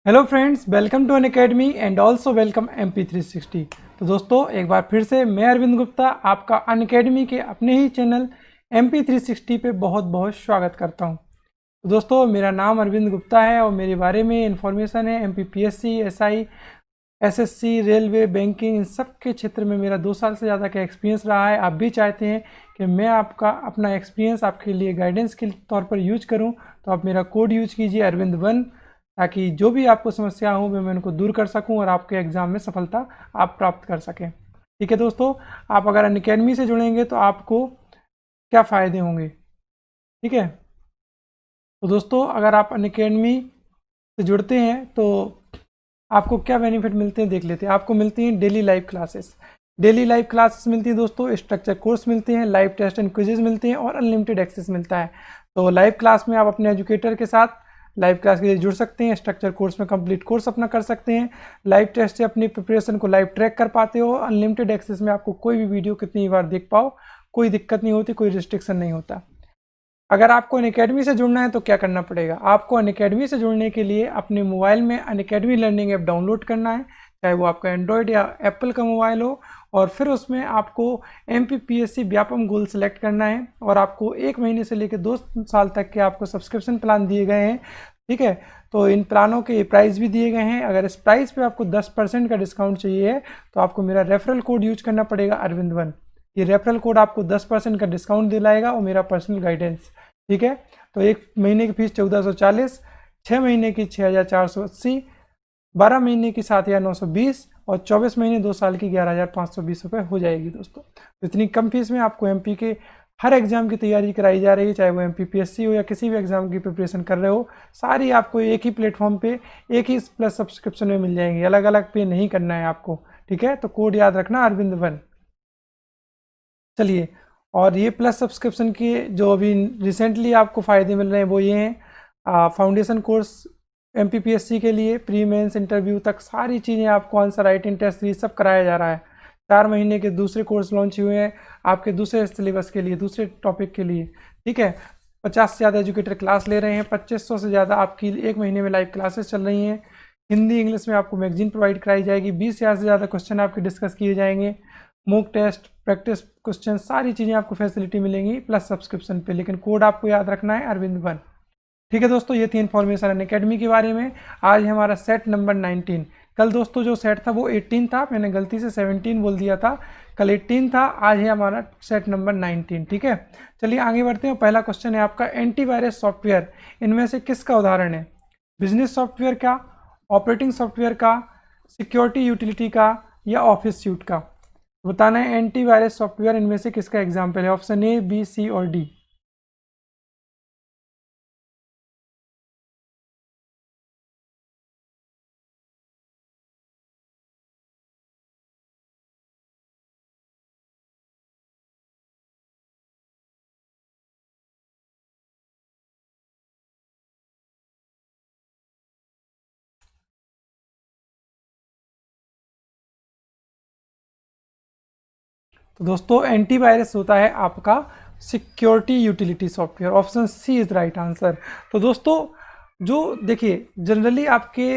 Hello friends, welcome to Unacademy and also welcome MP360। तो दोस्तों, एक बार फिर से मैं अरविंद गुप्ता आपका अनअकैडमी के अपने ही चैनल MP360 पे बहुत बहुत स्वागत करता हूं। तो दोस्तों, मेरा नाम अरविंद गुप्ता है और मेरे बारे में इन्फॉर्मेशन है MPPSC, SI, SSC, railway, banking, इन सब के क्षेत्र में मेरा 2 साल से ज़्यादा का एक्सपीरियंस रहा है। आप भी चाहते हैं कि मैं आपका अपना एक्सपीरियंस आपके लिए गाइडेंस के तौर पर यूज करूं, तो आप मेरा कोड यूज कीजिए अरविंद 1, ताकि जो भी आपको समस्या हो मैं उनको दूर कर सकूं और आपके एग्ज़ाम में सफलता आप प्राप्त कर सकें। ठीक है दोस्तों, आप अगर अनअकैडमी से जुड़ेंगे तो आपको क्या फ़ायदे होंगे। ठीक है, तो दोस्तों अगर आप अनअकैडमी से जुड़ते हैं तो आपको क्या बेनिफिट मिलते हैं देख लेते हैं। आपको मिलती हैं daily live classes. Daily live classes मिलती है दोस्तों, स्ट्रक्चर कोर्स मिलते हैं, लाइव टेस्ट एंड क्विजेज मिलते हैं और अनलिमिटेड एक्सेस मिलता है। तो लाइव क्लास में आप अपने एजुकेटर के साथ लाइव क्लास के लिए जुड़ सकते हैं, स्ट्रक्चर कोर्स में कंप्लीट कोर्स अपना कर सकते हैं, लाइव टेस्ट से अपनी प्रिपरेशन को लाइव ट्रैक कर पाते हो। अनलिमिटेड एक्सेस में आपको कोई भी वीडियो कितनी बार देख पाओ, कोई दिक्कत नहीं होती, कोई रिस्ट्रिक्शन नहीं होता। अगर आपको अनअकैडमी से जुड़ना है तो क्या करना पड़ेगा। आपको अनअकैडमी से जुड़ने के लिए अपने मोबाइल में अनअकैडमी लर्निंग ऐप डाउनलोड करना है, चाहे वो आपका एंड्रॉयड या एप्पल का मोबाइल हो, और फिर उसमें आपको MPPSC व्यापम गोल सेलेक्ट करना है और आपको 1 महीने से लेकर 2 साल तक के आपको सब्सक्रिप्शन प्लान दिए गए हैं। ठीक है, तो इन प्लानों के प्राइस भी दिए गए हैं। अगर इस प्राइस पे आपको 10% का डिस्काउंट चाहिए है तो आपको मेरा रेफरल कोड यूज करना पड़ेगा अरविंद 1। ये रेफरल कोड आपको 10% का डिस्काउंट दिलाएगा और मेरा पर्सनल गाइडेंस। ठीक है, तो 1 महीने की फीस 1440, 6 महीने की 6480, 12 महीने की 7920 और 24 महीने 2 साल की 11520 रुपये हो जाएगी दोस्तों। तो इतनी कम फीस में आपको MP के हर एग्जाम की तैयारी कराई जा रही है, चाहे वो MPPSC हो या किसी भी एग्जाम की प्रिपरेशन कर रहे हो। सारी आपको एक ही प्लेटफॉर्म पे एक ही प्लस सब्सक्रिप्शन में मिल जाएंगी, अलग अलग पे नहीं करना है आपको। ठीक है, तो कोड याद रखना अरविंद 1। चलिए, और ये प्लस सब्सक्रिप्शन की जो अभी रिसेंटली आपको फ़ायदे मिल रहे हैं वो ये हैं, फाउंडेशन कोर्स MPPSC के लिए प्री मेंस इंटरव्यू तक सारी चीज़ें आपको, आंसर राइटिंग टेस्ट ये सब कराया जा रहा है। 4 महीने के दूसरे कोर्स लॉन्च हुए हैं आपके दूसरे सिलेबस के लिए, दूसरे टॉपिक के लिए। ठीक है, 50 से ज़्यादा एजुकेटर क्लास ले रहे हैं, 2500 से ज़्यादा आपकी 1 महीने में लाइव क्लासेस चल रही हैं। हिंदी इंग्लिश में आपको मैगजीन प्रोवाइड कराई जाएगी, 20,000 से ज़्यादा क्वेश्चन आपके डिस्कस किए जाएंगे, मॉक टेस्ट, प्रैक्टिस क्वेश्चन, सारी चीज़ें आपको फैसिलिटी मिलेंगी प्लस सब्सक्रिप्शन पे। लेकिन कोड आपको याद रखना है अरविंद 1। ठीक है दोस्तों, ये थी इन्फॉर्मेशन अनअकैडमी के बारे में। आज है हमारा सेट नंबर 19। कल दोस्तों जो सेट था वो 18 था, मैंने गलती से 17 बोल दिया था। कल 18 था, आज है हमारा सेट नंबर 19। ठीक है, चलिए आगे बढ़ते हैं। पहला क्वेश्चन है आपका, एंटीवायरस सॉफ्टवेयर इनमें से किसका उदाहरण है। बिजनेस सॉफ्टवेयर का, ऑपरेटिंग सॉफ्टवेयर का, सिक्योरिटी यूटिलिटी का, या ऑफिस सूट का। बताना है एंटीवायरस सॉफ्टवेयर इनमें से किसका एग्जाम्पल है। ऑप्शन A, B, C और D। तो दोस्तों एंटीवायरस होता है आपका security utility software. Option C is right answer. तो दोस्तों जो देखिए, जनरली आपके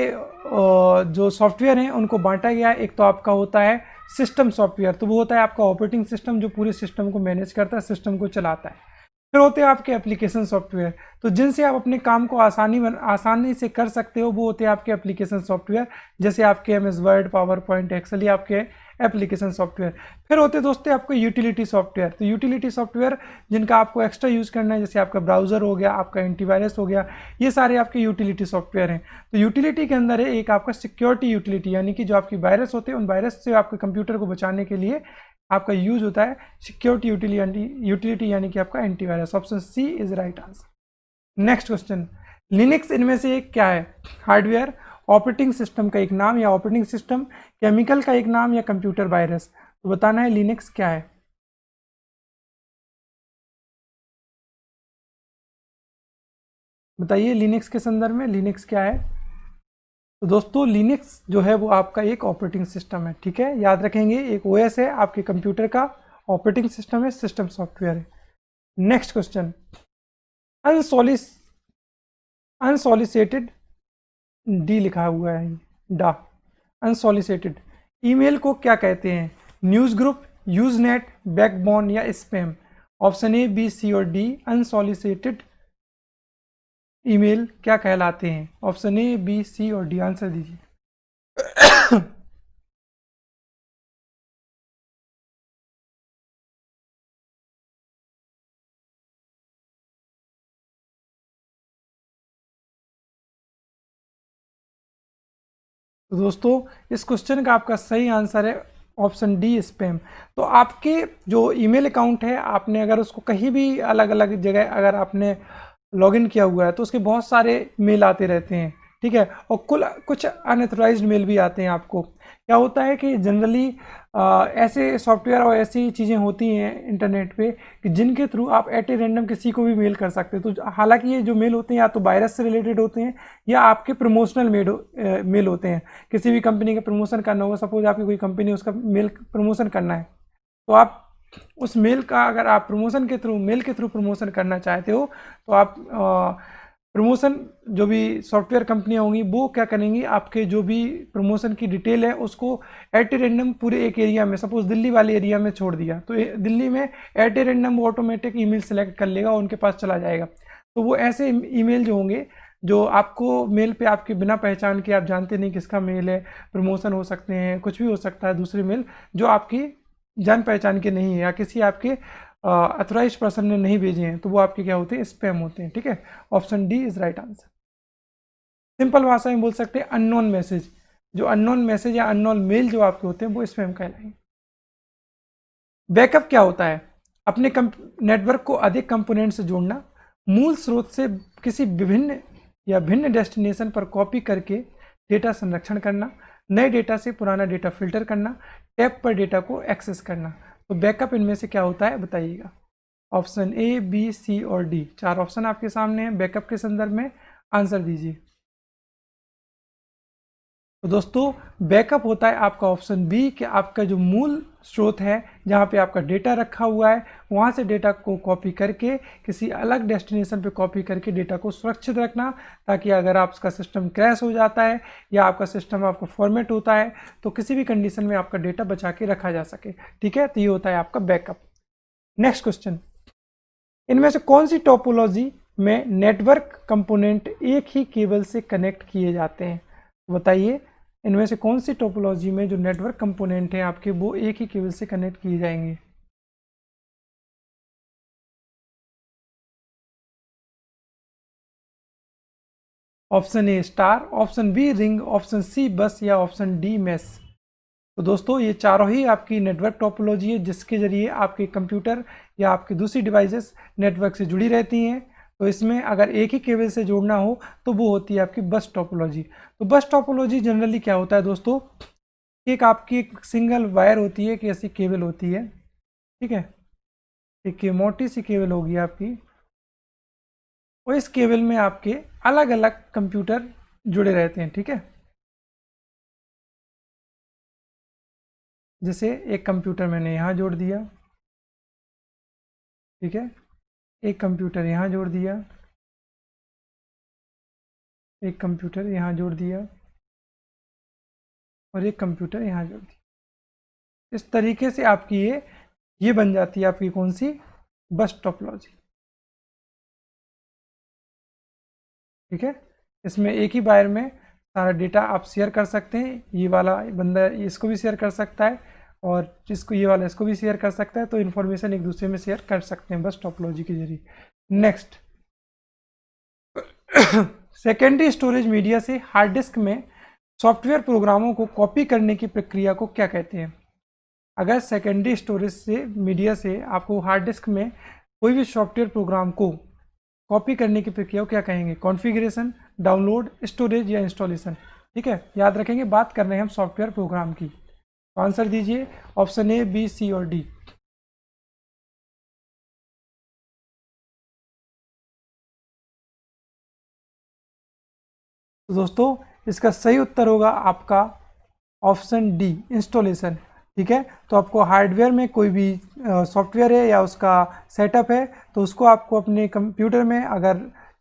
जो सॉफ्टवेयर हैं उनको बांटा गया है। एक तो आपका होता है सिस्टम सॉफ्टवेयर, तो वो होता है आपका ऑपरेटिंग सिस्टम जो पूरे सिस्टम को मैनेज करता है, सिस्टम को चलाता है। फिर होते हैं आपके एप्लीकेशन सॉफ्टवेयर, तो जिनसे आप अपने काम को आसानी से कर सकते हो, वो होते हैं आपके एप्लीकेशन सॉफ्टवेयर। जैसे आपके MS Word, PowerPoint, Excel, ये आपके एप्लीकेशन सॉफ्टवेयर। फिर होते दोस्तों आपको यूटिलिटी सॉफ्टवेयर। तो यूटिलिटी सॉफ्टवेयर जिनका आपको एक्स्ट्रा यूज़ करना है, जैसे आपका ब्राउज़र हो गया, आपका एंटीवायरस हो गया, ये सारे आपके यूटिलिटी सॉफ्टवेयर हैं। तो यूटिलिटी के अंदर है एक आपका सिक्योरिटी यूटिलिटी, यानी कि जो आपकी वायरस होते हैं उन वायरस से आपके कंप्यूटर को बचाने के लिए आपका यूज होता है सिक्योरिटी यूटिलिटी, यानी कि आपका antivirus. Option C is right answer. Next question, Linux इनमें से एक क्या है। हार्डवेयर, ऑपरेटिंग सिस्टम का एक नाम या ऑपरेटिंग सिस्टम, केमिकल का एक नाम, या कंप्यूटर वायरस। तो बताना है लिनक्स क्या है। बताइए लिनक्स के संदर्भ में लिनक्स क्या है। तो दोस्तों लिनक्स जो है वो आपका एक ऑपरेटिंग सिस्टम है। ठीक है, याद रखेंगे, एक OS है आपके कंप्यूटर का, ऑपरेटिंग सिस्टम है, सिस्टम सॉफ्टवेयर है। नेक्स्ट क्वेश्चन, अनसॉलिसिटेड डी लिखा हुआ है, डा। अनसॉलिसिटेड ईमेल को क्या कहते हैं? न्यूज़ ग्रुप, यूजनेट, बैकबोन या स्पैम? ऑप्शन ए, बी, सी और डी। अनसॉलिसिटेड ईमेल क्या कहलाते हैं? ऑप्शन ए, बी, सी और डी, आंसर दीजिए। तो दोस्तों इस क्वेश्चन का आपका सही आंसर है ऑप्शन डी, स्पैम। तो आपके जो ईमेल अकाउंट है, आपने अगर उसको कहीं भी अलग अलग जगह अगर आपने लॉगिन किया हुआ है तो उसके बहुत सारे मेल आते रहते हैं, ठीक है। और कुछ अनऑथराइज्ड मेल भी आते हैं आपको। क्या होता है कि जनरली ऐसे सॉफ्टवेयर और ऐसी चीज़ें होती हैं इंटरनेट पे कि जिनके थ्रू आप एट ए रैंडम किसी को भी मेल कर सकते हैं। तो हालांकि ये जो मेल होते हैं या तो वायरस से रिलेटेड होते हैं या आपके प्रमोशनल मेल होते हैं। किसी भी कंपनी का प्रमोशन करना होगा, सपोज आपकी कोई कंपनी है, उसका मेल प्रमोशन करना है, तो आप उस मेल का अगर आप प्रमोशन के थ्रू, मेल के थ्रू प्रमोशन करना चाहते हो तो आप प्रमोशन जो भी सॉफ्टवेयर कंपनियां होंगी वो क्या करेंगी, आपके जो भी प्रमोशन की डिटेल है उसको एट ए रेंडम पूरे एक एरिया में, सपोज दिल्ली वाले एरिया में छोड़ दिया, तो दिल्ली में एट ए रेंडम वो ऑटोमेटिक ईमेल सेलेक्ट कर लेगा, उनके पास चला जाएगा। तो वो ऐसे ईमेल जो होंगे जो आपको मेल पे आपके बिना पहचान के, आप जानते नहीं किसका मेल है, प्रमोशन हो सकते हैं, कुछ भी हो सकता है, दूसरे मेल जो आपकी जान पहचान के नहीं है या किसी आपके अथोराइज पर्सन ने नहीं भेजे हैं, तो वो आपके क्या होते हैं, स्पैम होते हैं, ठीक है। Option D is right answer. Simple भाषा में बोल सकते हैं अननोन मैसेज, जो अननोन मैसेज या अननोन मेल जो आपके होते हैं वो स्पैम कहलाएंगे। बैकअप क्या होता है? अपने नेटवर्क को अधिक कंपोनेंट से जोड़ना, मूल स्रोत से किसी विभिन्न या भिन्न डेस्टिनेशन पर कॉपी करके डेटा संरक्षण करना, नए डेटा से पुराना डेटा फिल्टर करना, टैब पर डेटा को एक्सेस करना। तो बैकअप इनमें से क्या होता है बताइएगा। ऑप्शन ए, बी, सी और डी, चार ऑप्शन आपके सामने हैं बैकअप के संदर्भ में, आंसर दीजिए। तो दोस्तों बैकअप होता है आपका ऑप्शन बी, कि आपका जो मूल स्रोत है जहाँ पे आपका डेटा रखा हुआ है वहाँ से डेटा को कॉपी करके किसी अलग डेस्टिनेशन पे कॉपी करके डेटा को सुरक्षित रखना, ताकि अगर आपका सिस्टम क्रैश हो जाता है या आपका सिस्टम आपका फॉर्मेट होता है तो किसी भी कंडीशन में आपका डेटा बचा के रखा जा सके, ठीक है। तो ये होता है आपका बैकअप। नेक्स्ट क्वेश्चन, इनमें से कौन सी टोपोलॉजी में नेटवर्क कंपोनेंट एक ही केबल से कनेक्ट किए जाते हैं? बताइए इनमें से कौन सी टोपोलॉजी में जो नेटवर्क कंपोनेंट है आपके वो एक ही केबल से कनेक्ट किए जाएंगे? Option A star, option B ring, option C bus या ऑप्शन डी मैश। तो दोस्तों ये चारों ही आपकी नेटवर्क टोपोलॉजी है जिसके जरिए आपके कंप्यूटर या आपकी दूसरी डिवाइसेस नेटवर्क से जुड़ी रहती हैं। तो इसमें अगर एक ही केबल से जोड़ना हो तो वो होती है आपकी बस टोपोलॉजी। तो बस टोपोलॉजी जनरली क्या होता है दोस्तों, एक आपकी एक सिंगल वायर होती है, कि ऐसी केबल होती है, ठीक है, एक मोटी सी केबल होगी आपकी, और इस केबल में आपके अलग अलग कंप्यूटर जुड़े रहते हैं, ठीक है। जैसे एक कंप्यूटर मैंने यहाँ जोड़ दिया, ठीक है, एक कंप्यूटर यहाँ जोड़ दिया, एक कंप्यूटर यहाँ जोड़ दिया और एक कंप्यूटर यहाँ जोड़ दिया। इस तरीके से आपकी ये बन जाती है आपकी कौन सी, बस टोपोलॉजी, ठीक है। इसमें एक ही वायर में सारा डेटा आप शेयर कर सकते हैं, ये वाला बंदा इसको भी शेयर कर सकता है और जिसको ये वाला इसको भी शेयर कर सकता है, तो इन्फॉर्मेशन एक दूसरे में शेयर कर सकते हैं बस टोपोलॉजी के जरिए। नेक्स्ट, सेकेंडरी स्टोरेज मीडिया से हार्ड डिस्क में सॉफ्टवेयर प्रोग्रामों को कॉपी करने की प्रक्रिया को क्या कहते हैं? अगर सेकेंडरी स्टोरेज से मीडिया से आपको हार्ड डिस्क में कोई भी सॉफ्टवेयर प्रोग्राम को कॉपी करने की प्रक्रिया को क्या कहेंगे? कॉन्फ़िगरेशन, डाउनलोड, स्टोरेज या इंस्टॉलेशन, ठीक है। याद रखेंगे बात कर रहे हैं हम सॉफ्टवेयर प्रोग्राम की। तो आंसर दीजिए ऑप्शन ए, बी, सी और डी। तो दोस्तों इसका सही उत्तर होगा आपका ऑप्शन डी, इंस्टॉलेशन, ठीक है। तो आपको हार्डवेयर में कोई भी सॉफ्टवेयर है या उसका सेटअप है तो उसको आपको अपने कंप्यूटर में, अगर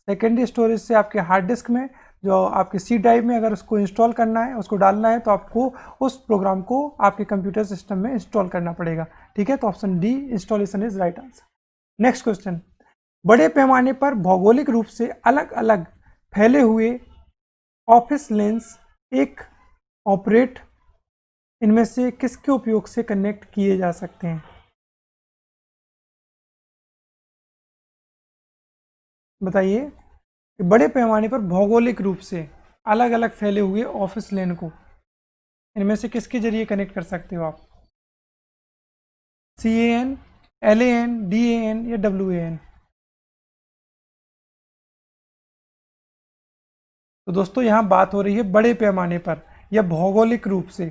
सेकेंडरी स्टोरेज से आपके हार्ड डिस्क में, जो आपके सी ड्राइव में अगर उसको इंस्टॉल करना है, उसको डालना है, तो आपको उस प्रोग्राम को आपके कंप्यूटर सिस्टम में इंस्टॉल करना पड़ेगा। ठीक है, तो option D installation is right answer. Next question, बड़े पैमाने पर भौगोलिक रूप से अलग अलग फैले हुए ऑफिस लेंस एक ऑपरेट इनमें से किसके उपयोग से कनेक्ट किए जा सकते हैं? बताइए कि बड़े पैमाने पर भौगोलिक रूप से अलग अलग फैले हुए ऑफिस लेन को इनमें से किसके जरिए कनेक्ट कर सकते हो आप? CAN, LAN, DAN या WAN? तो दोस्तों यहाँ बात हो रही है बड़े पैमाने पर या भौगोलिक रूप से।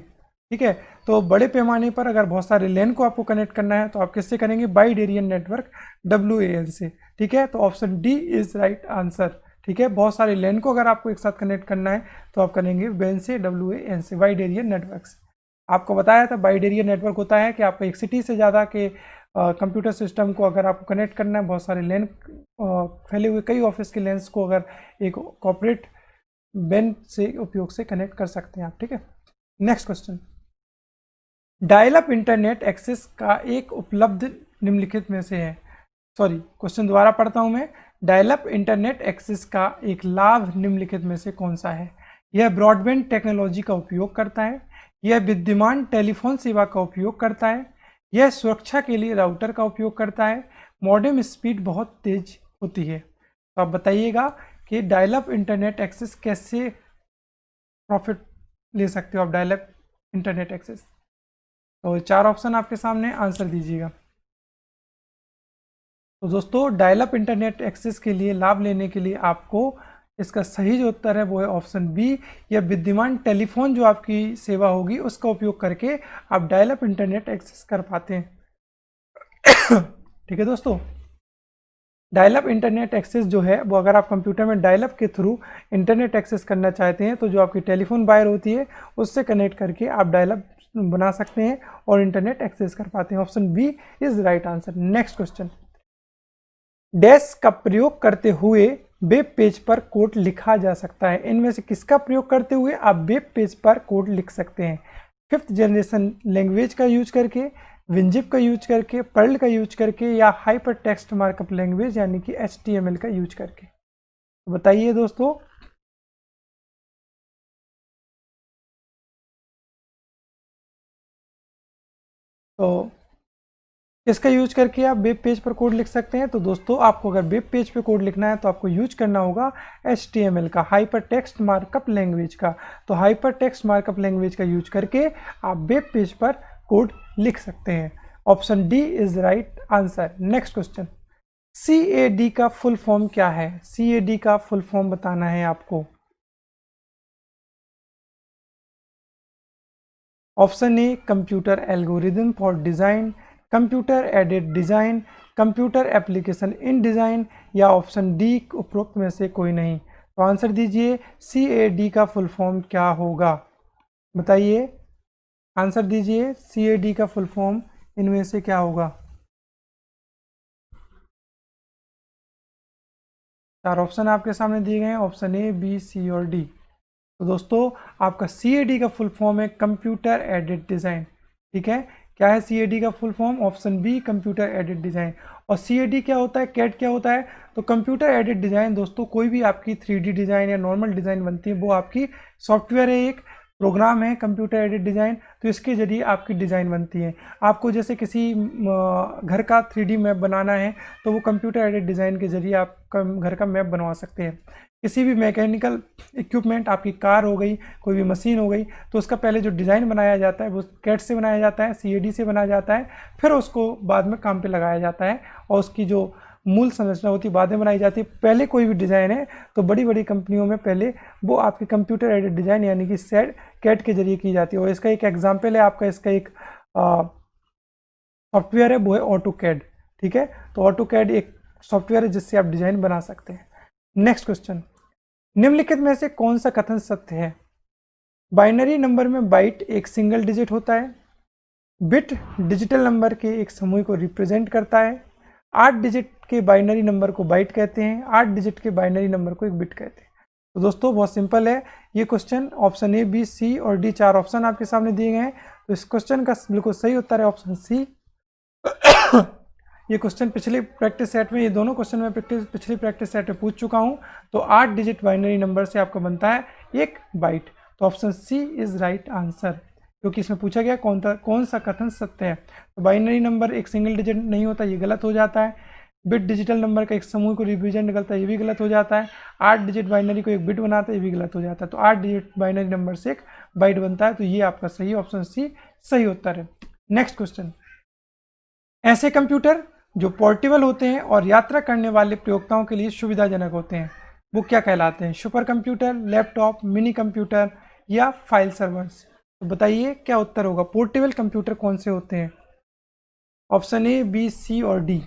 ठीक है, तो बड़े पैमाने पर अगर बहुत सारे लेन को आपको कनेक्ट करना है तो आप किससे करेंगे? वाइड एरिया नेटवर्क WAN से। ठीक है, तो option D is right answer. ठीक है, बहुत सारे लेन को अगर आपको एक साथ कनेक्ट करना है तो आप करेंगे WAN से, WAN से, वाइड एरिया नेटवर्क से। आपको बताया था वाइड एरिया नेटवर्क होता है कि आपको एक सिटी से ज़्यादा के कंप्यूटर सिस्टम को अगर आपको कनेक्ट करना है, बहुत सारे लेन फैले हुए कई ऑफिस के लेंस को अगर एक कॉर्पोरेट बेन से उपयोग से कनेक्ट कर सकते हैं आप। ठीक है, next question, dial up internet access का एक उपलब्ध निम्नलिखित में से है। सॉरी, क्वेश्चन दोबारा पढ़ता हूं मैं। डायल अप इंटरनेट एक्सेस का एक लाभ निम्नलिखित में से कौन सा है? यह ब्रॉडबैंड टेक्नोलॉजी का उपयोग करता है, यह विद्यमान टेलीफोन सेवा का उपयोग करता है, यह सुरक्षा के लिए राउटर का उपयोग करता है, मॉडेम स्पीड बहुत तेज होती है। तो आप बताइएगा कि डायल अप इंटरनेट एक्सेस कैसे प्रॉफिट ले सकते हो आप डायल अप इंटरनेट एक्सेस? तो 4 ऑप्शन आपके सामने, आंसर दीजिएगा। तो दोस्तों डायल अप इंटरनेट एक्सेस के लिए लाभ लेने के लिए आपको इसका सही जो उत्तर है वो है ऑप्शन बी, या विद्यमान टेलीफोन जो आपकी सेवा होगी उसका उपयोग करके आप डायल अप इंटरनेट एक्सेस कर पाते हैं। ठीक है दोस्तों, डायल अप इंटरनेट एक्सेस जो है वो अगर आप कंप्यूटर में डायल अप के थ्रू इंटरनेट एक्सेस करना चाहते हैं तो जो आपकी टेलीफोन वायर होती है उससे कनेक्ट करके आप डायल अप बना सकते हैं और इंटरनेट एक्सेस कर पाते हैं। Option B is right answer. Next question, dash का प्रयोग करते हुए वेब पेज पर कोड लिखा जा सकता है। इनमें से किसका प्रयोग करते हुए आप वेब पेज पर कोड लिख सकते हैं? 5th जनरेशन लैंग्वेज का यूज करके, विंजिप का यूज करके, पर्ल का यूज करके, या हाइपर टेक्स्ट मार्कअप लैंग्वेज यानी कि HTML का यूज करके? तो बताइए दोस्तों। तो किसका यूज करके आप वेब पेज पर कोड लिख सकते हैं? तो दोस्तों आपको अगर वेब पेज पे कोड लिखना है तो आपको यूज करना होगा HTML का, हाइपर टेक्स्ट मार्कअप लैंग्वेज का। तो हाइपर टेक्स्ट मार्कअप लैंग्वेज का यूज करके आप वेब पेज पर कोड लिख सकते हैं। Option D is right answer. Next question, CAD का फुल फॉर्म क्या है? CAD का फुल फॉर्म बताना है आपको। Option A, computer algorithm for design, computer aided design, computer application in design, या ऑप्शन डी उपरोक्त में से कोई नहीं। तो आंसर दीजिए, CAD का फुल फॉर्म क्या होगा? बताइए, आंसर दीजिए, CAD का फुल फॉर्म इनमें से क्या होगा? 4 ऑप्शन आपके सामने दिए गए हैं, ऑप्शन ए, बी, सी और डी। तो दोस्तों आपका CAD का फुल फॉर्म है कंप्यूटर एडेड डिज़ाइन। ठीक है, क्या है CAD का full form? Option B, computer aided design. और CAD क्या होता है, CAD क्या होता है? तो कंप्यूटर एडेड डिज़ाइन दोस्तों कोई भी आपकी 3D डिज़ाइन या नॉर्मल डिज़ाइन बनती है वो आपकी सॉफ्टवेयर है, एक प्रोग्राम है कंप्यूटर एडेड डिज़ाइन। तो इसके जरिए आपकी डिज़ाइन बनती है। आपको जैसे किसी घर का 3D मैप बनाना है तो वो कंप्यूटर एडेड डिज़ाइन के जरिए आप घर का मैप बनवा सकते हैं। किसी भी मैकेनिकल इक्विपमेंट, आपकी कार हो गई, कोई भी मशीन हो गई, तो उसका पहले जो डिज़ाइन बनाया जाता है वो CAD से बनाया जाता है, CAD से बनाया जाता है, फिर उसको बाद में काम पे लगाया जाता है और उसकी जो मूल संरचना होती है बाद में बनाई जाती है। पहले कोई भी डिज़ाइन है तो बड़ी बड़ी कंपनियों में पहले वो आपके कंप्यूटर एडेड डिज़ाइन यानी कि CAD के जरिए की जाती है। और इसका एक एग्जाम्पल है आपका, इसका एक सॉफ्टवेयर है वो है AutoCAD। ठीक है, तो AutoCAD एक सॉफ्टवेयर है जिससे आप डिज़ाइन बना सकते हैं। नेक्स्ट क्वेश्चन, निम्नलिखित में से कौन सा कथन सत्य है? बाइनरी नंबर में बाइट एक सिंगल डिजिट होता है, बिट डिजिटल नंबर के एक समूह को रिप्रेजेंट करता है, 8 डिजिट के बाइनरी नंबर को बाइट कहते हैं, 8 डिजिट के बाइनरी नंबर को एक बिट कहते हैं। तो दोस्तों बहुत सिंपल है ये क्वेश्चन। ऑप्शन ए, बी, सी और डी 4 ऑप्शन आपके सामने दिए गए हैं। तो इस क्वेश्चन का बिल्कुल सही उत्तर है ऑप्शन सी। ये क्वेश्चन पिछले प्रैक्टिस सेट में, ये दोनों क्वेश्चन में पिछली प्रैक्टिस सेट में पूछ चुका हूं। तो 8 डिजिट बाइनरी नंबर से आपका बनता है 1 बाइट। तो option C is right answer, क्योंकि इसमें पूछा गया कौन सा कथन सत्य है। तो बाइनरी नंबर एक सिंगल डिजिट नहीं होता, ये गलत हो जाता है। बिट डिजिटल नंबर का एक समूह को रिप्रेजेंट करता है, ये भी गलत हो जाता है। 8 डिजिट बाइनरी को एक बिट बनाता है, ये भी गलत हो जाता है। तो 8 डिजिट बाइनरी नंबर से एक बाइट बनता है। तो ये आपका सही ऑप्शन सी सही उत्तर है। नेक्स्ट क्वेश्चन, ऐसे कंप्यूटर जो पोर्टेबल होते हैं और यात्रा करने वाले प्रयोक्ताओं के लिए सुविधाजनक होते हैं वो क्या कहलाते हैं? Super computer, laptop, mini computer या फाइल सर्वर्स? तो बताइए क्या उत्तर होगा। पोर्टेबल कंप्यूटर कौन से होते हैं? ऑप्शन ए, बी, सी और डी।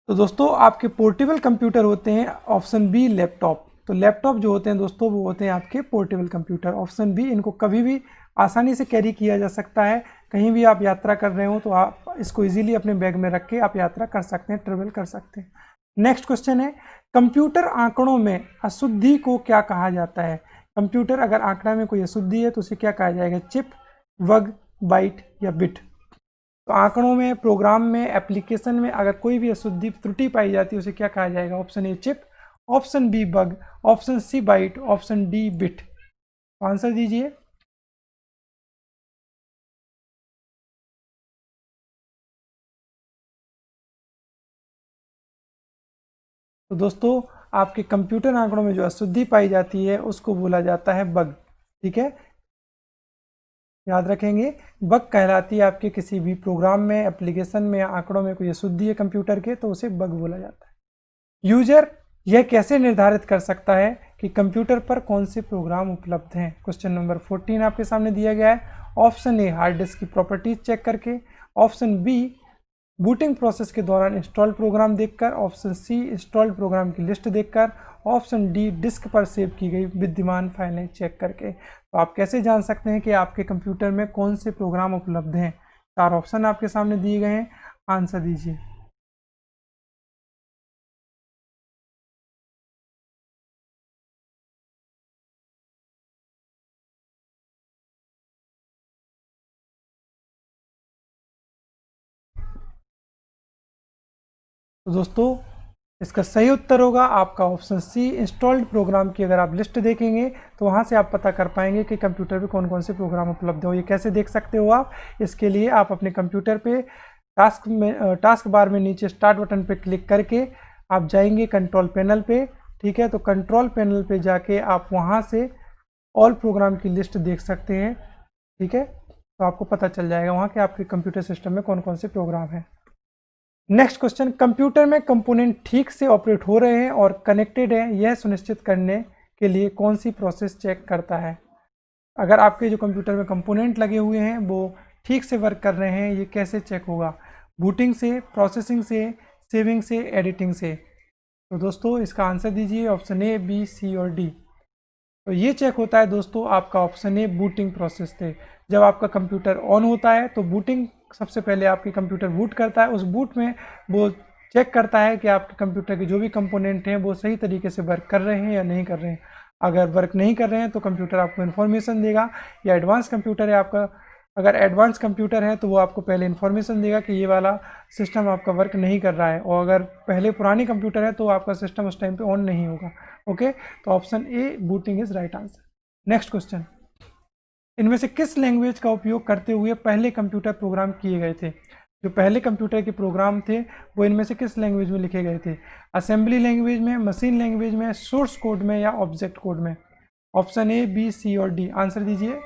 तो दोस्तों आपके पोर्टेबल कंप्यूटर होते हैं ऑप्शन बी, लैपटॉप। तो लैपटॉप जो होते हैं दोस्तों वो होते हैं आपके पोर्टेबल कंप्यूटर, ऑप्शन बी। इनको कभी भी आसानी से कैरी किया जा सकता है। कहीं भी आप यात्रा कर रहे हो तो आप इसको इजीली अपने बैग में रख के आप यात्रा कर सकते हैं, ट्रेवल कर सकते हैं। नेक्स्ट क्वेश्चन है, कंप्यूटर आंकड़ों में अशुद्धि को क्या कहा जाता है? कंप्यूटर अगर आंकड़ा में कोई अशुद्धि है तो उसे क्या कहा जाएगा? चिप, बग, बाइट या बिट? तो आंकड़ों में, प्रोग्राम में, एप्लीकेशन में अगर कोई भी अशुद्धि त्रुटि पाई जाती है उसे क्या कहा जाएगा? Option A chip, option B bug, option C byte, option D bit. Answer दीजिए। तो दोस्तों आपके कंप्यूटर आंकड़ों में जो अशुद्धि पाई जाती है उसको बोला जाता है बग। ठीक है, याद रखेंगे। बग कहलाती है आपके किसी भी प्रोग्राम में, एप्लीकेशन में या आंकड़ों में कोई अशुद्धि है कंप्यूटर के तो उसे बग बोला जाता है। यूजर यह कैसे निर्धारित कर सकता है कि कंप्यूटर पर कौन से प्रोग्राम उपलब्ध हैं? क्वेश्चन नंबर 14 आपके सामने दिया गया है। ऑप्शन ए, हार्ड डिस्क की प्रॉपर्टीज चेक करके। ऑप्शन बी, बूटिंग प्रोसेस के दौरान इंस्टॉल प्रोग्राम देखकर। ऑप्शन सी, इंस्टॉल्ड प्रोग्राम की लिस्ट देखकर। ऑप्शन डी, डिस्क पर सेव की गई विद्यमान फाइलें चेक करके। तो आप कैसे जान सकते हैं कि आपके कंप्यूटर में कौन से प्रोग्राम उपलब्ध हैं? 4 ऑप्शन आपके सामने दिए गए हैं, आंसर दीजिए। तो दोस्तों इसका सही उत्तर होगा आपका ऑप्शन सी, इंस्टॉल्ड प्रोग्राम की अगर आप लिस्ट देखेंगे तो वहाँ से आप पता कर पाएंगे कि कंप्यूटर पे कौन कौन से प्रोग्राम उपलब्ध हो। ये कैसे देख सकते हो आप? इसके लिए आप अपने कंप्यूटर पे टास्क बार में नीचे स्टार्ट बटन पे क्लिक करके आप जाएंगे कंट्रोल पैनल पे। ठीक है, तो कंट्रोल पैनल पे जाके आप वहाँ से ऑल प्रोग्राम की लिस्ट देख सकते हैं। ठीक है, तो आपको पता चल जाएगा वहाँ के आपके कंप्यूटर सिस्टम में कौन कौन से प्रोग्राम हैं। नेक्स्ट क्वेश्चन, कंप्यूटर में कंपोनेंट ठीक से ऑपरेट हो रहे हैं और कनेक्टेड हैं यह सुनिश्चित करने के लिए कौन सी प्रोसेस चेक करता है? अगर आपके जो कंप्यूटर में कंपोनेंट लगे हुए हैं वो ठीक से वर्क कर रहे हैं, ये कैसे चेक होगा? बूटिंग से, प्रोसेसिंग से, सेविंग से, एडिटिंग से? तो दोस्तों इसका आंसर दीजिए ऑप्शन ए, बी, सी और डी। तो ये चेक होता है दोस्तों आपका ऑप्शन ए, बूटिंग प्रोसेस से। जब आपका कंप्यूटर ऑन होता है तो बूटिंग सबसे पहले आपकी कंप्यूटर बूट करता है। उस बूट में वो चेक करता है कि आपके कंप्यूटर के जो भी कंपोनेंट हैं वो सही तरीके से वर्क कर रहे हैं या नहीं कर रहे हैं। अगर वर्क नहीं कर रहे हैं तो कंप्यूटर आपको इन्फॉर्मेशन देगा। या एडवांस कंप्यूटर है आपका, अगर एडवांस कंप्यूटर है तो वो आपको पहले इन्फॉर्मेशन देगा कि ये वाला सिस्टम आपका वर्क नहीं कर रहा है। और अगर पहले पुरानी कंप्यूटर है तो आपका सिस्टम उस टाइम पे ऑन नहीं होगा। ओके, तो option A, booting is right answer. Next question, इनमें से किस लैंग्वेज का उपयोग करते हुए पहले कंप्यूटर प्रोग्राम किए गए थे? जो पहले कंप्यूटर के प्रोग्राम थे वो इनमें से किस लैंग्वेज में लिखे गए थे? असेंबली लैंग्वेज में, मशीन लैंग्वेज में, सोर्स कोड में या ऑब्जेक्ट कोड में? ऑप्शन ए, बी, सी और डी, आंसर दीजिए।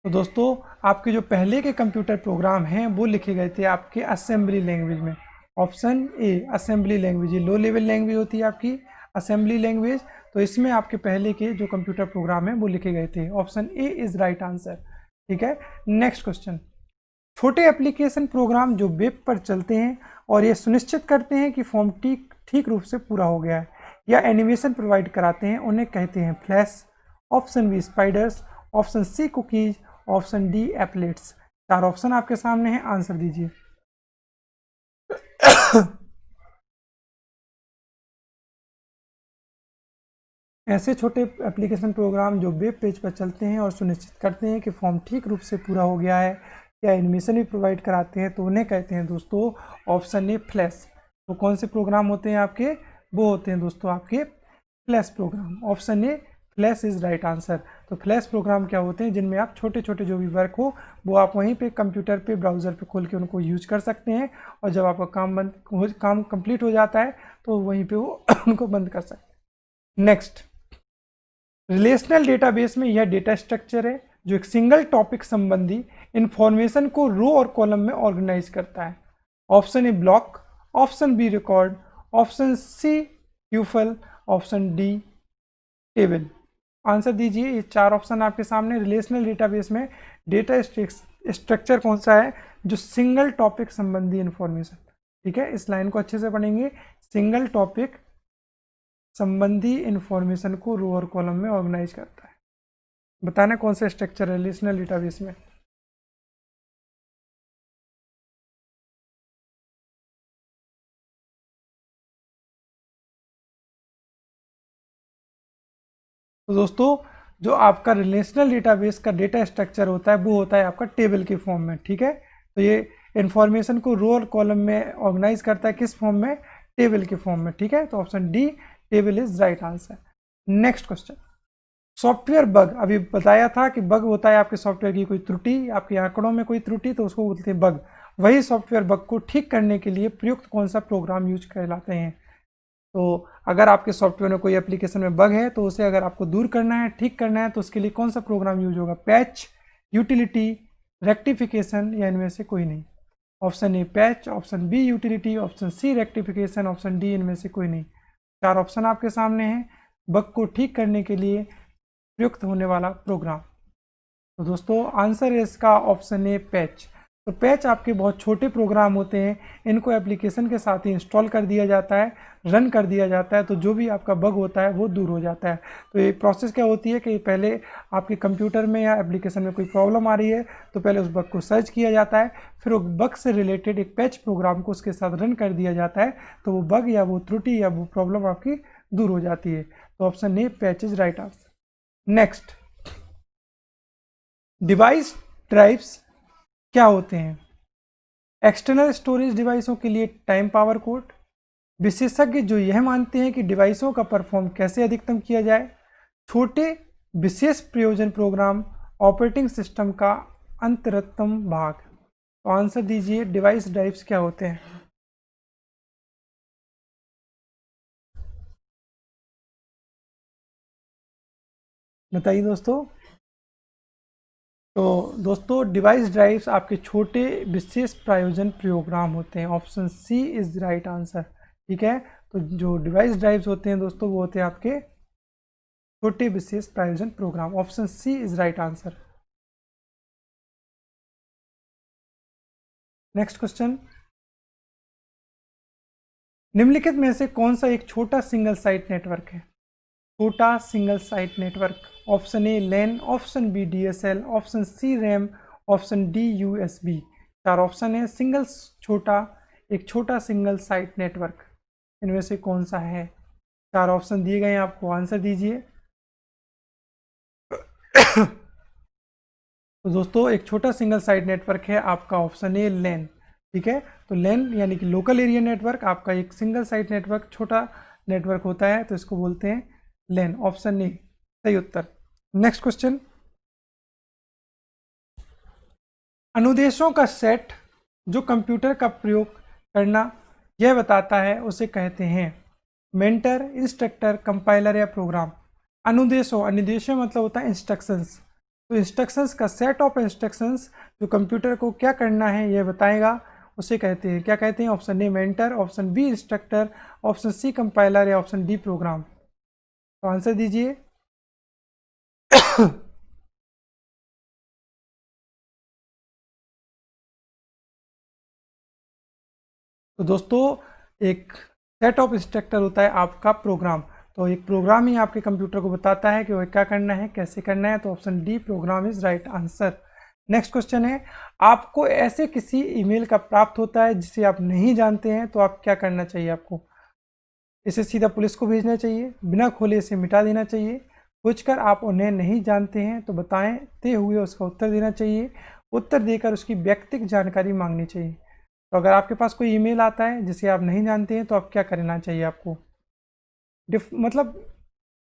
तो दोस्तों आपके जो पहले के कंप्यूटर प्रोग्राम हैं वो लिखे गए थे आपके असेंबली लैंग्वेज में। ऑप्शन ए, असेंबली लैंग्वेज, ये लो लेवल लैंग्वेज होती है आपकी असेंबली लैंग्वेज। तो इसमें आपके पहले के जो कंप्यूटर प्रोग्राम हैं वो लिखे गए थे। Option A is right answer. ठीक है, नेक्स्ट क्वेश्चन, छोटे एप्लीकेशन प्रोग्राम जो वेब पर चलते हैं और ये सुनिश्चित करते हैं कि फॉर्म ठीक रूप से पूरा हो गया है या एनिमेशन प्रोवाइड कराते हैं उन्हें कहते हैं flash. Option B, spiders. Option C, cookies. Option D applets. 4 option आपके सामने हैं, आंसर दीजिए। ऐसे छोटे एप्लीकेशन प्रोग्राम जो वेब पेज पर चलते हैं और सुनिश्चित करते हैं कि फॉर्म ठीक रूप से पूरा हो गया है या एनिमेशन भी प्रोवाइड कराते हैं, तो उन्हें कहते हैं दोस्तों ऑप्शन ए फ्लैश। तो कौन से प्रोग्राम होते हैं आपके? वो होते हैं दोस्तों आपके flash program. Option A flash is right answer. तो फ्लैश प्रोग्राम क्या होते हैं? जिनमें आप छोटे छोटे जो भी वर्क हो वो आप वहीं पे कंप्यूटर पे ब्राउज़र पे खोल के उनको यूज कर सकते हैं, और जब आपका काम कंप्लीट हो जाता है तो वहीं पे वो उनको बंद कर सकते हैं। नेक्स्ट, रिलेशनल डेटाबेस में यह डेटा स्ट्रक्चर है जो एक सिंगल टॉपिक संबंधी इंफॉर्मेशन को रो और कॉलम में ऑर्गेनाइज करता है। Option A block, option B record, option C tuple, option D table. Answer दीजिए। ये 4 ऑप्शन आपके सामने। रिलेशनल डेटाबेस में डेटा स्ट्रक्चर कौन सा है? जो सिंगल टॉपिक संबंधी इंफॉर्मेशन, ठीक है, इस लाइन को अच्छे से पढ़ेंगे। सिंगल टॉपिक संबंधी इंफॉर्मेशन को रो और कॉलम में ऑर्गेनाइज करता है। बताना कौन सा स्ट्रक्चर है रिलेशनल डेटाबेस में। तो दोस्तों जो आपका रिलेशनल डेटाबेस का डेटा स्ट्रक्चर होता है वो होता है आपका टेबल के फॉर्म में, ठीक है। तो ये इंफॉर्मेशन को रो और कॉलम में ऑर्गेनाइज करता है, किस फॉर्म में? टेबल के फॉर्म में, ठीक है। तो option D table is right answer. Next question, software bug. अभी बताया था कि बग होता है आपके सॉफ्टवेयर की कोई त्रुटि, आपके आंकड़ों में कोई त्रुटि, तो उसको बोलते हैं बग। वही सॉफ्टवेयर बग को ठीक करने के लिए प्रयुक्त कौन सा प्रोग्राम यूज कहलाते हैं? तो अगर आपके सॉफ्टवेयर में कोई एप्लीकेशन में बग है तो उसे अगर आपको दूर करना है, ठीक करना है, तो उसके लिए कौन सा प्रोग्राम यूज होगा? पैच, यूटिलिटी, रेक्टिफिकेशन, या इनमें से कोई नहीं। Option A patch, option B utility, option C rectification, option D इनमें से कोई नहीं। 4 ऑप्शन आपके सामने हैं बग को ठीक करने के लिए प्रयुक्त होने वाला प्रोग्राम। तो दोस्तों आंसर है इसका ऑप्शन ए पैच। तो पैच आपके बहुत छोटे प्रोग्राम होते हैं, इनको एप्लीकेशन के साथ ही इंस्टॉल कर दिया जाता है, रन कर दिया जाता है, तो जो भी आपका बग होता है वो दूर हो जाता है। तो ये प्रोसेस क्या होती है कि पहले आपके कंप्यूटर में या एप्लीकेशन में कोई प्रॉब्लम आ रही है तो पहले उस बग को सर्च किया जाता है, फिर वो बग से रिलेटेड एक पैच प्रोग्राम को उसके साथ रन कर दिया जाता है, तो वो बग या वो त्रुटि या वो प्रॉब्लम आपकी दूर हो जाती है। तो option A patch is right answer. Next, device drives क्या होते हैं? एक्सटर्नल स्टोरेज डिवाइसों के लिए टाइम पावर कोड। विशेषज्ञ जो यह मानते हैं कि डिवाइसों का परफॉर्म कैसे अधिकतम किया जाए। छोटे विशेष प्रयोजन प्रोग्राम, ऑपरेटिंग सिस्टम का अंतरतम भाग। तो आंसर दीजिए, डिवाइस ड्राइव्स क्या होते हैं? बताइए दोस्तों। तो दोस्तों डिवाइस ड्राइव्स आपके छोटे विशेष प्रयोजन प्रोग्राम होते हैं। Option C is right answer, ठीक है। तो जो डिवाइस ड्राइव्स होते हैं दोस्तों वो होते हैं आपके छोटे विशेष प्रयोजन program. Option C is right answer. Next question, निम्नलिखित में से कौन सा एक छोटा सिंगल साइट नेटवर्क है? छोटा single site network. Option A LAN, option B DSL, option C RAM, option D USB. 4 option है। एक छोटा सिंगल साइट नेटवर्क, इनमें से कौन सा है? 4 ऑप्शन दिए गए हैं आपको, आंसर दीजिए। तो दोस्तों एक छोटा सिंगल साइट नेटवर्क है आपका ऑप्शन ए लैन, ठीक है। तो लैन यानी कि लोकल एरिया नेटवर्क, आपका एक सिंगल साइट नेटवर्क छोटा नेटवर्क होता है, तो इसको बोलते हैं लैन। ऑप्शन ए सही उत्तर। नेक्स्ट क्वेश्चन, अनुदेशों का सेट जो कंप्यूटर का प्रयोग करना यह बताता है उसे कहते हैं मेंटर, इंस्ट्रक्टर, कंपाइलर या प्रोग्राम। अनुदेशों मतलब होता है इंस्ट्रक्शंस। तो इंस्ट्रक्शंस का सेट ऑफ इंस्ट्रक्शंस जो कंप्यूटर को क्या करना है यह बताएगा, उसे कहते हैं, क्या कहते हैं? Option A mentor, option B instructor, option C compiler या ऑप्शन डी प्रोग्राम। तो आंसर दीजिए। तो दोस्तों एक सेट ऑफ इंस्ट्रक्टर होता है आपका प्रोग्राम। तो एक प्रोग्राम ही आपके कंप्यूटर को बताता है कि वो क्या करना है, कैसे करना है। तो option D program is right answer. Next question है, आपको ऐसे किसी ईमेल का प्राप्त होता है जिसे आप नहीं जानते हैं, तो आप क्या करना चाहिए आपको? इसे सीधा पुलिस को भेजना चाहिए, बिना खोले इसे मिटा देना चाहिए, पूछकर आप उन्हें नहीं जानते हैं तो बताते हुए उसका उत्तर देना चाहिए, उत्तर देकर उसकी व्यक्तिगत जानकारी मांगनी चाहिए। तो अगर आपके पास कोई ईमेल आता है जिसे आप नहीं जानते हैं तो आप क्या करना चाहिए आपको? मतलब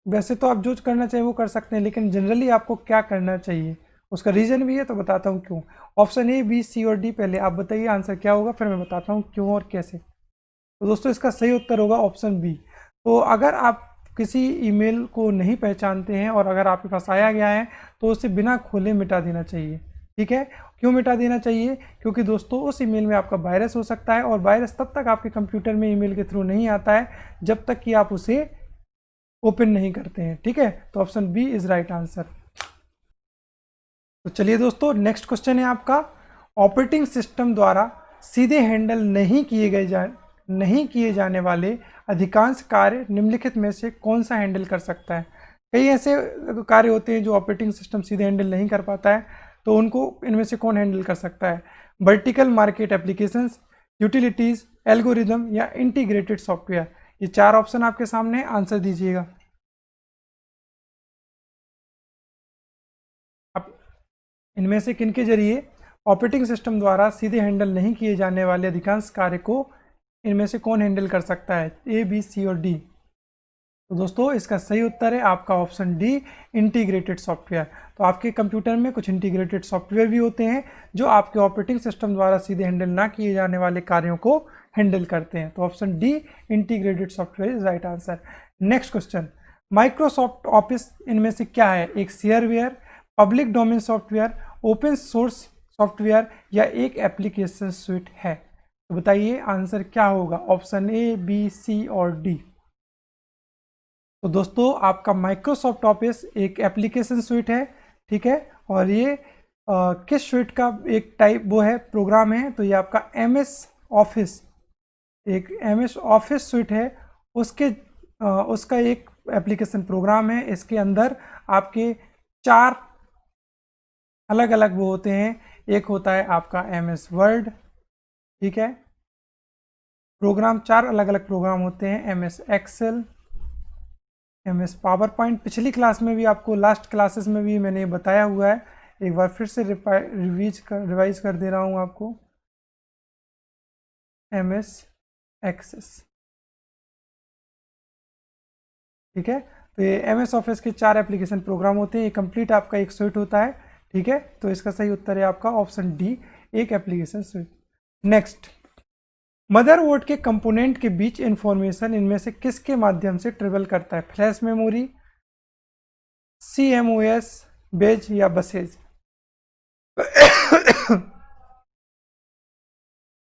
वैसे तो आप जो करना चाहिए वो कर सकते हैं, लेकिन जनरली आपको क्या करना चाहिए, उसका रीज़न भी है तो बताता हूँ क्यों। ऑप्शन ए, बी, सी और डी, पहले आप बताइए आंसर क्या होगा, फिर मैं बताता हूँ क्यों और कैसे। तो दोस्तों इसका सही उत्तर होगा ऑप्शन बी। तो अगर आप किसी ईमेल को नहीं पहचानते हैं और अगर आपके पास आया गया है तो उसे बिना खोले मिटा देना चाहिए। ठीक है, क्यों मिटा देना चाहिए? क्योंकि दोस्तों उस ईमेल में आपका वायरस हो सकता है, और वायरस तब तक आपके कंप्यूटर में ईमेल के थ्रू नहीं आता है जब तक कि आप उसे ओपन नहीं करते हैं। ठीक है, तो option B is right answer. तो चलिए दोस्तों, नेक्स्ट क्वेश्चन है आपका, ऑपरेटिंग सिस्टम द्वारा सीधे हैंडल नहीं किए जाने वाले अधिकांश कार्य निम्नलिखित में से कौन सा हैंडल कर सकता है? कई ऐसे कार्य होते हैं जो ऑपरेटिंग सिस्टम सीधे हैंडल नहीं कर पाता है, तो उनको इनमें से कौन हैंडल कर सकता है? Vertical market applications, utilities, algorithm या इंटीग्रेटेड सॉफ्टवेयर। ये चार ऑप्शन आपके सामने, आंसर दीजिएगा। अब इनमें से किनके जरिए ऑपरेटिंग सिस्टम द्वारा सीधे हैंडल नहीं किए जाने वाले अधिकांश कार्य को इनमें से कौन हैंडल कर सकता है? ए, बी, सी और डी। तो दोस्तों इसका सही उत्तर है आपका ऑप्शन डी, इंटीग्रेटेड सॉफ्टवेयर। तो आपके कंप्यूटर में कुछ इंटीग्रेटेड सॉफ्टवेयर भी होते हैं जो आपके ऑपरेटिंग सिस्टम द्वारा सीधे हैंडल ना किए जाने वाले कार्यों को हैंडल करते हैं। तो option D, integrated software is right answer. Next question, Microsoft office इनमें से क्या है? एक shareware, public domain software, open source software या एक एप्लीकेशन स्विट है? तो बताइए आंसर क्या होगा, ऑप्शन ए, बी, सी और डी। तो दोस्तों आपका माइक्रोसॉफ्ट ऑफिस एक एप्लीकेशन स्विट है। ठीक है, और ये किस स्विट का एक टाइप वो है, प्रोग्राम है? तो ये आपका एमएस ऑफिस, एक एमएस ऑफिस स्विट है, उसका एक एप्लीकेशन प्रोग्राम है। इसके अंदर आपके चार अलग अलग वो होते हैं। एक होता है आपका एमएस वर्ड, ठीक है, प्रोग्राम, चार अलग अलग प्रोग्राम होते हैं, MS Excel, MS PowerPoint. पिछली क्लास में भी आपको, लास्ट क्लासेस में भी मैंने बताया हुआ है, एक बार फिर से रिवाइज कर दे रहा हूँ आपको, एमएस एक्सेस। ठीक है, तो ये एमएस ऑफिस के चार एप्लीकेशन प्रोग्राम होते हैं, ये कंप्लीट आपका एक स्विट होता है। ठीक है, तो इसका सही उत्तर है आपका ऑप्शन डी, एक एप्लीकेशन स्विट। नेक्स्ट, मदरबोर्ड के कंपोनेंट के बीच इंफॉर्मेशन इनमें से किसके माध्यम से ट्रेवल करता है? फ्लैश मेमोरी, CMOS, बेज या बसेज?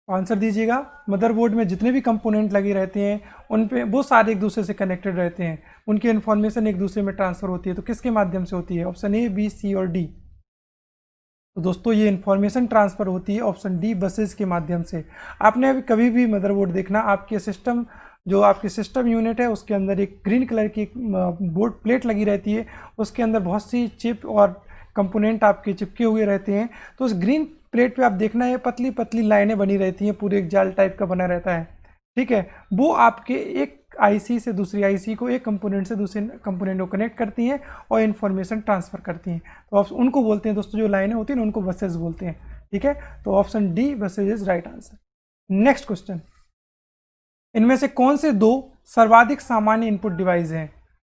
आंसर दीजिएगा। मदरबोर्ड में जितने भी कंपोनेंट लगे रहते हैं उन पे वो सारे एक दूसरे से कनेक्टेड रहते हैं, उनकी इन्फॉर्मेशन एक दूसरे में ट्रांसफर होती है, तो किसके माध्यम से होती है? ऑप्शन ए, बी, सी और डी। तो दोस्तों ये इन्फॉर्मेशन ट्रांसफर होती है ऑप्शन डी, बसेज के माध्यम से। आपने अभी कभी भी मदरबोर्ड देखना, आपके सिस्टम, जो आपकी सिस्टम यूनिट है उसके अंदर एक ग्रीन कलर की बोर्ड प्लेट लगी रहती है, उसके अंदर बहुत सी चिप और कंपोनेंट आपके चिपके हुए रहते हैं। तो उस ग्रीन प्लेट पे आप देखना है पतली पतली लाइनें बनी रहती हैं, पूरे एक जाल टाइप का बना रहता है। ठीक है, वो आपके एक आईसी से दूसरी आईसी को, एक कंपोनेंट से दूसरे कंपोनेंट को कनेक्ट करती हैं और इन्फॉर्मेशन ट्रांसफर करती हैं। तो आप उनको बोलते हैं दोस्तों, जो लाइनें होती हैं उनको बसेज बोलते हैं। ठीक है, तो option D, buses is right answer. Next question, इनमें से कौन से दो सर्वाधिक सामान्य इनपुट डिवाइस हैं?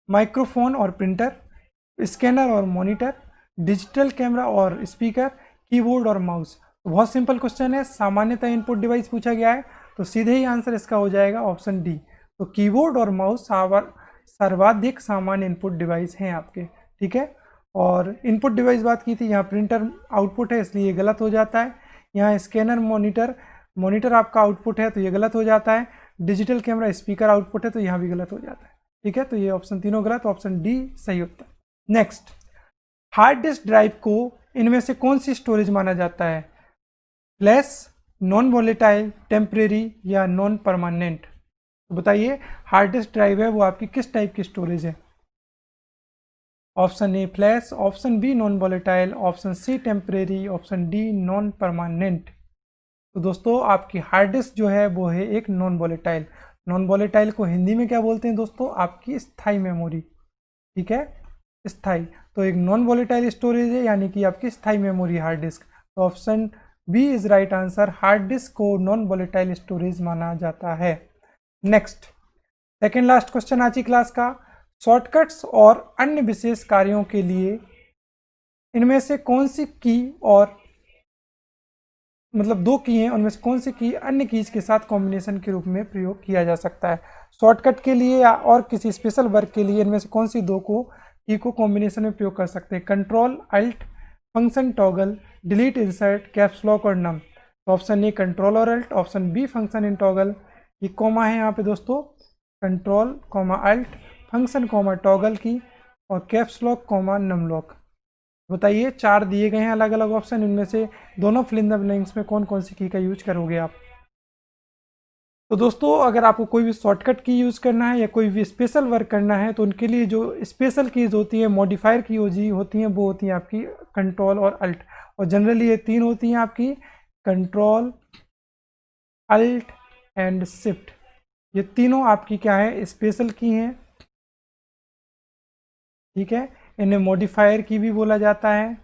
माइक्रोफोन और प्रिंटर, स्कैनर और मॉनिटर, डिजिटल कैमरा और स्पीकर, कीबोर्ड और माउस? तो बहुत सिंपल क्वेश्चन है, सामान्यतः इनपुट डिवाइस पूछा गया है, तो सीधे ही आंसर इसका हो जाएगा ऑप्शन डी। तो कीबोर्ड और माउस सर्वाधिक सामान्य इनपुट डिवाइस हैं आपके। ठीक है, और इनपुट डिवाइस बात की थी, यहाँ प्रिंटर आउटपुट है इसलिए गलत हो जाता है, यहाँ स्कैनर मॉनिटर आपका आउटपुट है तो ये गलत हो जाता है, डिजिटल कैमरा स्पीकर आउटपुट है तो यहाँ भी गलत हो जाता है। ठीक है, तो ये ऑप्शन तीनों गलत, ऑप्शन डी सही होता है। नेक्स्ट, हार्ड डिस्क ड्राइव को इनमें से कौन सी स्टोरेज माना जाता है? फ्लैश, नॉन वोलेटाइल, टेम्परेरी या नॉन परमानेंट? तो बताइए हार्ड डिस्क ड्राइव है वो आपकी किस टाइप की स्टोरेज है? Option A flash, option B non volatile, option C temporary, option D non permanent. तो दोस्तों आपकी हार्ड डिस्क जो है वो है एक नॉन वॉलेटाइल। नॉन वॉलेटाइल को हिंदी में क्या बोलते हैं दोस्तों? आपकी स्थायी मेमोरी, ठीक है, स्थायी। तो एक नॉन वॉलेटाइल स्टोरेज है, यानी कि आपकी स्थायी मेमोरी हार्ड डिस्क। तो option B is right answer, hard disk को नॉन वॉलेटाइल स्टोरेज माना जाता है। नेक्स्ट, सेकेंड लास्ट क्वेश्चन आज की क्लास का, शॉर्टकट्स और अन्य विशेष कार्यों के लिए इनमें से कौन सी की, और मतलब दो की हैं, उनमें से कौन सी की अन्य कीज के साथ कॉम्बिनेशन के रूप में प्रयोग किया जा सकता है? शॉर्टकट के लिए या और किसी स्पेशल वर्क के लिए इनमें से कौन सी दो की को कॉम्बिनेशन में प्रयोग कर सकते हैं? Control alt, function toggle, delete insert, caps lock और नम। तो ऑप्शन ए कंट्रोल और alt, option B function in toggle, ये कॉमा है यहाँ पे दोस्तों, control comma alt, function comma toggle key, और caps lock comma num lock. बताइए, चार दिए गए हैं अलग अलग ऑप्शन, इनमें से दोनों फिल इन द ब्लैंक्स में कौन कौन सी की का यूज करोगे आप? तो दोस्तों अगर आपको कोई भी शॉर्टकट की यूज़ करना है या कोई भी स्पेशल वर्क करना है, तो उनके लिए जो स्पेशल कीज होती है, मॉडिफायर की होती हैं, वो होती हैं आपकी कंट्रोल और अल्ट। और जनरली ये तीन होती हैं आपकी, कंट्रोल, अल्ट एंड शिफ्ट। ये तीनों आपकी क्या है? स्पेशल की हैं, ठीक है। इन्हें मॉडिफायर की भी बोला जाता है,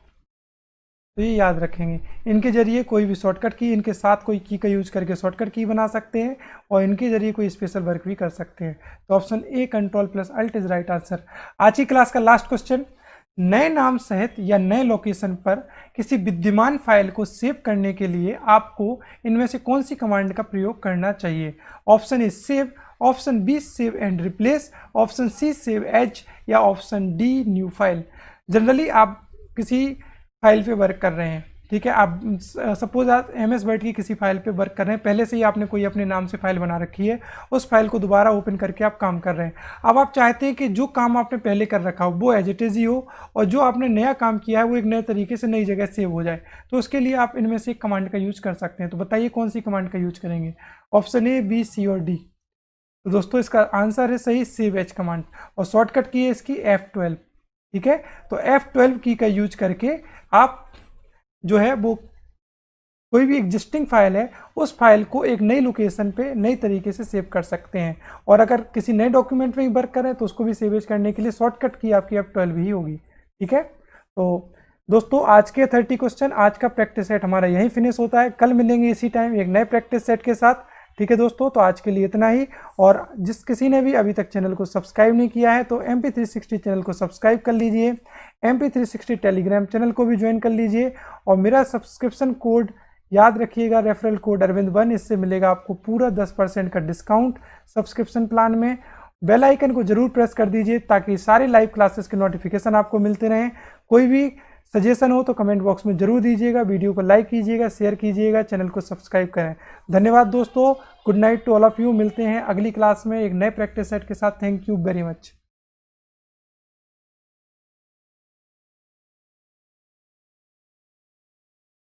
तो ये याद रखेंगे। इनके जरिए कोई भी शॉर्टकट की, इनके साथ कोई की का यूज करके शॉर्टकट की बना सकते हैं, और इनके जरिए कोई स्पेशल वर्क भी कर सकते हैं। तो option A control plus alt is right answer. आज की क्लास का लास्ट क्वेश्चन, नए नाम सहित या नए लोकेशन पर किसी विद्यमान फाइल को सेव करने के लिए आपको इनमें से कौन सी कमांड का प्रयोग करना चाहिए? Option A save, option B save and replace, option C save as, या option D new file. Generally आप किसी फाइल पे वर्क कर रहे हैं, ठीक है, आप सपोज आप MS वर्ड की किसी फाइल पे वर्क कर रहे हैं, पहले से ही आपने कोई अपने नाम से फाइल बना रखी है, उस फाइल को दोबारा ओपन करके आप काम कर रहे हैं। अब आप चाहते हैं कि जो काम आपने पहले कर रखा हो वो एज इट इज़ ही हो, और जो आपने नया काम किया है वो एक नए तरीके से नई जगह सेव हो जाए। तो उसके लिए आप इनमें से एक कमांड का यूज कर सकते हैं। तो बताइए कौन सी कमांड का यूज करेंगे? ऑप्शन ए, बी, सी और डी। तो दोस्तों इसका आंसर है सही, सेव एज कमांड, और शॉर्टकट की है इसकी F12, ठीक है। तो F12 की का यूज करके आप जो है वो कोई भी एग्जिस्टिंग फाइल है, उस फाइल को एक नई लोकेशन पे नई तरीके से सेव कर सकते हैं। और अगर किसी नए डॉक्यूमेंट में वर्क करें तो उसको भी सेवेज करने के लिए शॉर्टकट की आपकी F12 ही होगी, ठीक है। तो दोस्तों आज के 30 क्वेश्चन, आज का प्रैक्टिस सेट हमारा यहीं फिनिश होता है। कल मिलेंगे इसी टाइम एक नए प्रैक्टिस सेट के साथ, ठीक है दोस्तों। तो आज के लिए इतना ही, और जिस किसी ने भी अभी तक चैनल को सब्सक्राइब नहीं किया है तो MP360 चैनल को सब्सक्राइब कर लीजिए, MP360 टेलीग्राम चैनल को भी ज्वाइन कर लीजिए, और मेरा सब्सक्रिप्शन कोड याद रखिएगा, रेफरल कोड अरविंद1, इससे मिलेगा आपको पूरा 10% का डिस्काउंट सब्सक्रिप्शन प्लान में। बेल आइकन को जरूर प्रेस कर दीजिए ताकि सारे लाइव क्लासेस के नोटिफिकेशन आपको मिलते रहें। कोई भी सजेशन हो तो कमेंट बॉक्स में जरूर दीजिएगा, वीडियो को लाइक कीजिएगा, शेयर कीजिएगा, चैनल को सब्सक्राइब करें। धन्यवाद दोस्तों, good night to all of you. मिलते हैं अगली क्लास में एक नए प्रैक्टिस सेट के साथ। Thank you very much.